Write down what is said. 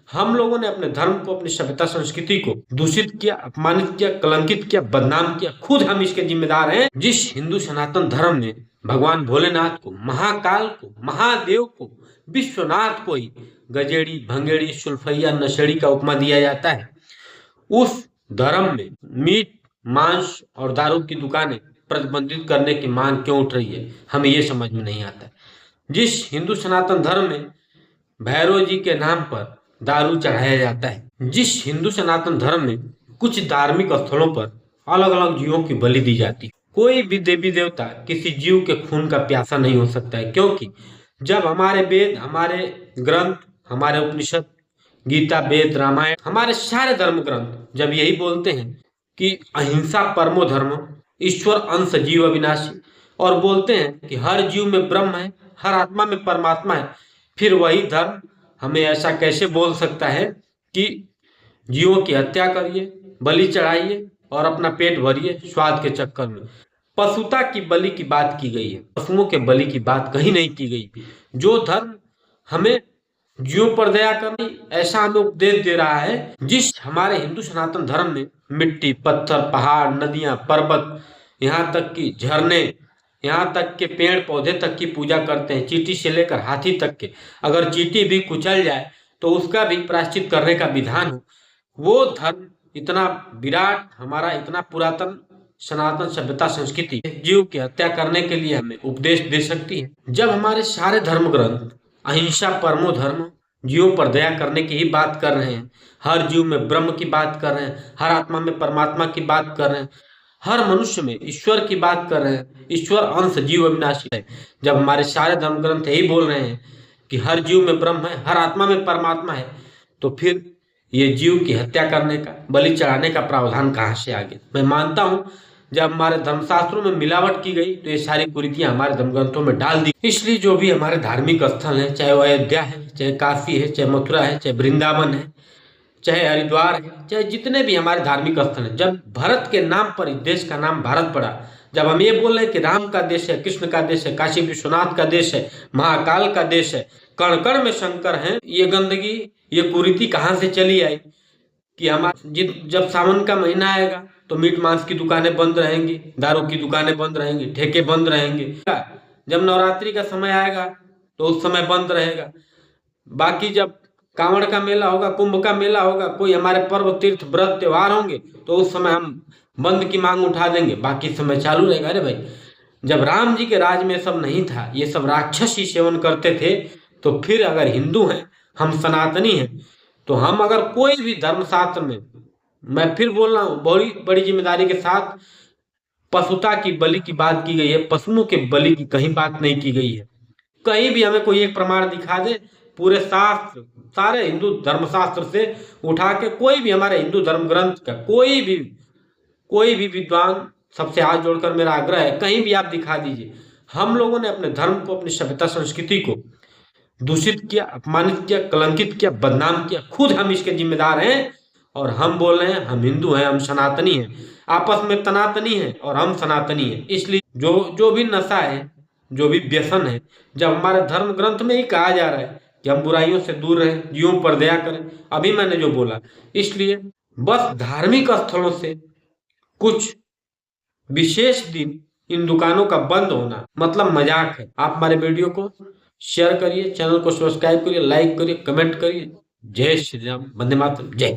हम लोगों ने अपने धर्म को, अपनी सभ्यता संस्कृति को दूषित किया, अपमानित किया, कलंकित किया, बदनाम किया। खुद हम इसके जिम्मेदार हैं। जिस हिंदू सनातन धर्म ने भगवान भोलेनाथ को, महाकाल को, महादेव को, विश्वनाथ को ही गजेड़ी, भंगेड़ी, सुलफैया, नशेड़ी का उपमा दिया जाता है, उस धर्म में मीट, मांस और दारू की दुकानें प्रतिबंधित करने की मांग क्यों उठ रही है, हमें ये समझ में नहीं आता। जिस हिंदू सनातन धर्म में भैरव जी के नाम पर दारू चढ़ाया जाता है, जिस हिंदू सनातन धर्म में कुछ धार्मिक स्थलों पर अलग अलग जीवों की बलि दी जाती है, कोई भी देवी देवता किसी जीव के खून का प्यासा नहीं हो सकता है। क्योंकि जब हमारे वेद, हमारे ग्रंथ, हमारे उपनिषद, गीता, वेद, रामायण, हमारे सारे धर्म ग्रंथ जब यही बोलते हैं कि अहिंसा परमो धर्म, ईश्वर अंश जीव अविनाशी, और बोलते हैं कि हर जीव में ब्रह्म है, हर आत्मा में परमात्मा है, फिर वही धर्म हमें ऐसा कैसे बोल सकता है कि जीवों की हत्या करिए, बलि चढ़ाइए और अपना पेट भरिए स्वाद के चक्कर में। पशुता की बलि की बात की गई है, पशुओं के बलि की बात कहीं नहीं की गई। जो धर्म हमें जीवों पर दया करनी, ऐसा हमें उपदेश दे रहा है, जिस हमारे हिंदू सनातन धर्म में मिट्टी, पत्थर, पहाड़, नदियां, पर्वत, यहाँ तक कि झरने, यहाँ तक के पेड़ पौधे तक की पूजा करते हैं, चींटी से लेकर हाथी तक के। अगर चींटी भी कुचल जाए तो उसका भी प्रायश्चित करने का विधान हो। वो धर्म इतना विराट, हमारा इतना पुरातन सनातन सभ्यता संस्कृति जीव की हत्या करने के लिए हमें उपदेश दे सकती है। जब हमारे सारे धर्म ग्रंथ अहिंसा परमो धर्म, जीवों पर दया करने की ही बात कर रहे हैं, हर जीव में ब्रह्म की बात कर रहे हैं, हर आत्मा में परमात्मा की बात कर रहे हैं, हर मनुष्य में ईश्वर की बात कर रहे हैं, ईश्वर अंश जीव अविनाशी है। जब हमारे सारे धर्म ग्रंथ यही बोल रहे हैं कि हर जीव में ब्रह्म है, हर आत्मा में परमात्मा है, तो फिर ये जीव की हत्या करने का, बलि चढ़ाने का प्रावधान कहाँ से आ गया? मैं मानता हूं जब हमारे धर्मशास्त्रों में मिलावट की गई तो ये सारी कुरीतियां हमारे धर्म ग्रंथों में डाल दी। इसलिए जो भी हमारे धार्मिक स्थल है, चाहे वो अयोध्या है, चाहे काशी है, चाहे मथुरा है, चाहे वृंदावन है, चाहे हरिद्वार है, चाहे जितने भी हमारे धार्मिक स्थल हैं, जब भरत के नाम पर इस देश का नाम भारत पड़ा, जब हम ये बोल रहे हैं कि राम का देश है, कृष्ण का देश है, काशी विश्वनाथ का देश है, महाकाल का देश है, कण कण में शंकर हैं, ये गंदगी, ये कुरीति कहाँ से चली आई कि हमारे जब सावन का महीना आएगा तो मीट मांस की दुकानें बंद रहेंगी, दारू की दुकानें बंद रहेंगी, ठेके बंद रहेंगे। जब नवरात्रि का समय आएगा तो उस समय बंद रहेगा। बाकी जब कांवड़ का मेला होगा, कुंभ का मेला होगा, कोई हमारे पर्व, तीर्थ, व्रत, त्योहार होंगे तो उस समय हम बंद की मांग उठा देंगे, बाकी समय चालू रहेगा। अरे भाई, जब राम जी के राज में सब नहीं था, ये सब राक्षस ही सेवन करते थे, तो फिर अगर हिंदू हैं, हम सनातनी हैं, तो हम अगर कोई भी धर्मशास्त्र में, मैं फिर बोल रहा हूँ बड़ी बड़ी जिम्मेदारी के साथ, पशुता की बलि की बात की गई है, पशुओं के बलि की कहीं बात नहीं की गई है। कहीं भी हमें कोई एक प्रमाण दिखा दे, पूरे शास्त्र, सारे हिंदू धर्मशास्त्र से उठा के, कोई भी हमारे हिंदू धर्म ग्रंथ का कोई भी विद्वान, सबसे हाथ जोड़कर मेरा आग्रह है, कहीं भी आप दिखा दीजिए। हम लोगों ने अपने धर्म को, अपनी सभ्यता संस्कृति को दूषित किया, अपमानित किया, कलंकित किया, बदनाम किया। खुद हम इसके जिम्मेदार हैं और हम बोल रहे हैं हम हिंदू हैं, हम सनातनी हैं। आपस में तनातनी है और हम सनातनी हैं। इसलिए जो भी नशा है, जो भी व्यसन है, जब हमारे धर्म ग्रंथ में ही कहा जा रहा है कि हम बुराइयों से दूर रहें, जीवों पर दया करें, अभी मैंने जो बोला, इसलिए बस धार्मिक स्थलों से कुछ विशेष दिन इन दुकानों का बंद होना मतलब मजाक है। आप हमारे वीडियो को शेयर करिए, चैनल को सब्सक्राइब करिए, लाइक करिए, कमेंट करिए। जय श्री राम, वंदे मातरम, जय।